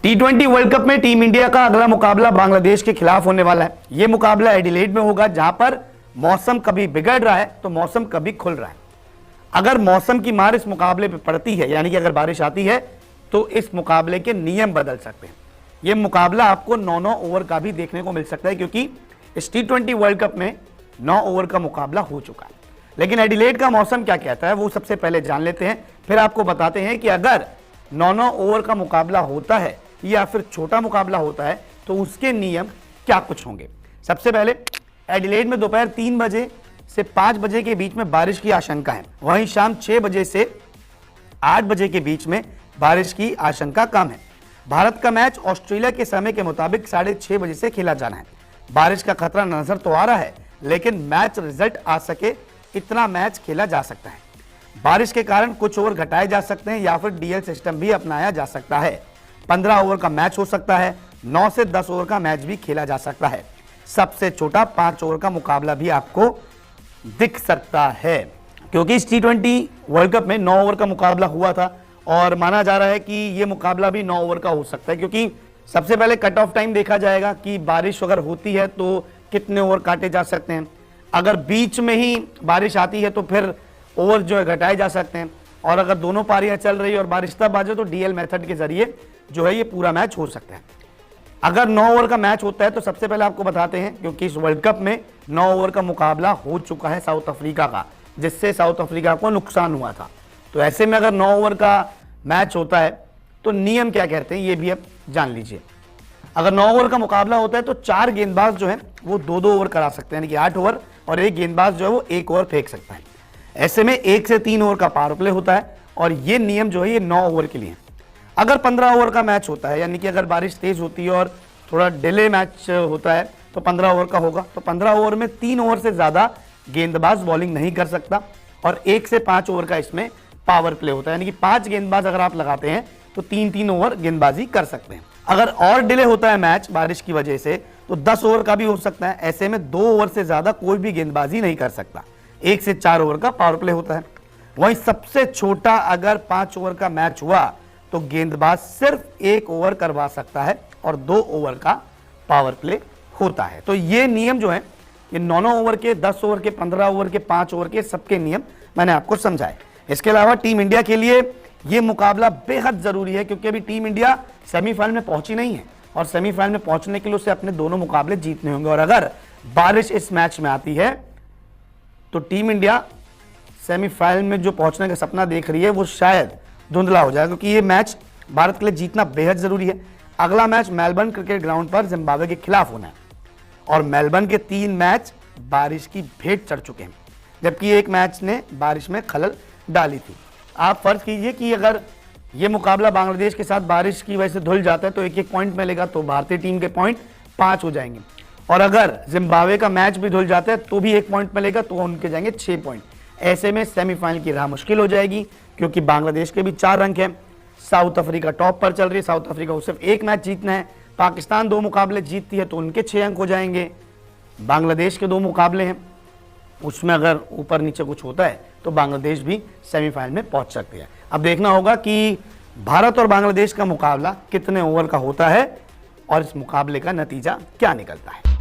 T20 world cup में team India का अगला मुकाबला बांग्लादेश के खिलाफ होने वाला है। यह मुकाबला एडिलेड में होगा, जहां पर मौसम कभी बिगड़ रहा है तो मौसम कभी खुल रहा है। अगर मौसम की मार इस मुकाबले पे पड़ती है, यानी कि अगर बारिश आती है, तो इस मुकाबले के नियम बदल सकते हैं। यह मुकाबला आपको 9-9 ओवर का भी देखने को मिल सकता है, क्योंकि इस T20 वर्ल्ड कप में 9 ओवर का मुकाबला हो चुका है। लेकिन एडिलेड का मौसम क्या कहता है वो सबसे पहले जान लेते हैं, फिर आपको बताते हैं कि अगर 9-9 ओवर का मुकाबला होता है या फिर छोटा मुकाबला होता है तो उसके नियम क्या कुछ होंगे। सबसे पहले एडिलेड में दोपहर 3 बजे से 5 बजे के बीच में बारिश की आशंका है। वहीं शाम 6 बजे से 8 बजे के बीच में बारिश की आशंका कम है। भारत का मैच ऑस्ट्रेलिया के समय के मुताबिक 6:30 बजे से खेला जाना है। बारिश का खतरा नजर तो आ रहा है, लेकिन मैच रिजल्ट आ सके इतना मैच खेला जा सकता है। बारिश के कारण कुछ ओवर घटाए जा सकते हैं या फिर डीएल सिस्टम भी अपनाया जा सकता है। 15 ओवर का मैच हो सकता है, 9 से 10 ओवर का मैच भी खेला जा सकता है। सबसे छोटा 5 ओवर का मुकाबला भी आपको दिख सकता है, क्योंकि इस T20 वर्ल्ड कप में 9 ओवर का मुकाबला हुआ था और माना जा रहा है कि यह मुकाबला भी 9 ओवर का हो सकता है, क्योंकि सबसे पहले कट ऑफ टाइम देखा जाएगा कि बारिश अगर होती है तो कितने ओवर काटे जा सकते हैं। अगर बीच में ही बारिश आती है तो फिर ओवर जो है घटाए जा सकते हैं, और अगर दोनों पारियां चल रही है और बारिश तब आ जाए तो डीएल मेथड के जरिए जो है ये पूरा मैच हो सकता है। अगर 9 ओवर का मैच होता है तो सबसे पहले आपको बताते हैं, क्योंकि इस वर्ल्ड कप में 9 ओवर का मुकाबला हो चुका है साउथ अफ्रीका का, जिससे साउथ अफ्रीका को नुकसान हुआ था। तो ऐसे में अगर 9 ओवर का मैच होता है तो नियम क्या कहते हैं ये भी आप जान लीजिए। अगर 9 ओवर का मुकाबला होता है तो 4 गेंदबाज जो है वो 2-2 ओवर करा सकते हैं, यानी कि 8 ओवर, और एक गेंदबाज जो है वो 1 ओवर फेंक सकता है। ऐसे में 1 से 3 ओवर का पावर प्ले होता है, और ये नियम जो है ये 9 ओवर के लिए। अगर 15 ओवर का मैच होता है, यानी कि अगर बारिश तेज होती है और थोड़ा डिले मैच होता है तो 15 ओवर का होगा। तो 15 ओवर में 3 ओवर से ज्यादा गेंदबाज बॉलिंग नहीं कर सकता, और 1 से 5 ओवर का इसमें पावर प्ले होता है, यानी कि 5 गेंदबाज अगर आप लगाते हैं तो 3-3 ओवर गेंदबाजी कर सकते हैं। अगर और डिले होता है मैच बारिश की वजह से तो 10 ओवर का भी हो सकता है। ऐसे में 2 ओवर से ज्यादा कोई भी गेंदबाजी नहीं कर सकता। 1 से 4 ओवर का पावर प्ले होता है। वहीं सबसे छोटा अगर 5 ओवर का मैच हुआ तो गेंदबाज सिर्फ 1 ओवर करवा सकता है और 2 ओवर का पावर प्ले होता है। तो ये नियम जो है ये 9-9 ओवर के, 10 ओवर के, 15 ओवर के, 5 ओवर के, सबके नियम मैंने आपको समझाए। इसके अलावा टीम इंडिया के लिए ये मुकाबला बेहद जरूरी है, क्योंकि अभी टीम इंडिया सेमीफाइनल में पहुंची नहीं है, और सेमीफाइनल में पहुंचने के लिए उसे अपने दोनों मुकाबले जीतने होंगे। और अगर बारिश इस मैच में आती है तो टीम इंडिया सेमीफाइनल में जो पहुंचने का सपना देख रही है वो शायद धुंधला हो जाएगा, क्योंकि ये मैच भारत के लिए जीतना बेहद जरूरी है। अगला मैच मेलबर्न क्रिकेट ग्राउंड पर जिम्बाब्वे के खिलाफ होना है, और मेलबर्न के 3 मैच बारिश की भेंट चढ़ चुके हैं, जबकि एक मैच ने बारिश में खलल डाली थी। आप फर्ज कीजिए कि अगर ये मुकाबला बांग्लादेश के साथ बारिश की वजह से धुल जाता है तो 1-1 पॉइंट मिलेगा, तो भारतीय टीम के पॉइंट 5 हो जाएंगे। और अगर जिम्बाब्वे का मैच भी धुल जाता है तो भी 1 पॉइंट मिलेगा, तो उनके जाएंगे 6 पॉइंट। ऐसे में सेमीफाइनल की राह मुश्किल हो जाएगी, क्योंकि बांग्लादेश के भी 4 अंक हैं। साउथ अफ्रीका टॉप पर चल रही है, साउथ अफ्रीका को सिर्फ 1 मैच जीतना है। पाकिस्तान 2 मुकाबले जीतती है तो उनके 6 अंक हो जाएंगे। बांग्लादेश के 2 मुकाबले हैं, उसमें अगर ऊपर नीचे कुछ होता है तो बांग्लादेश भी सेमीफाइनल में पहुंच सकती है। अब देखना होगा कि भारत और बांग्लादेश का मुकाबला कितने ओवर का होता है और इस मुकाबले का नतीजा क्या निकलता है।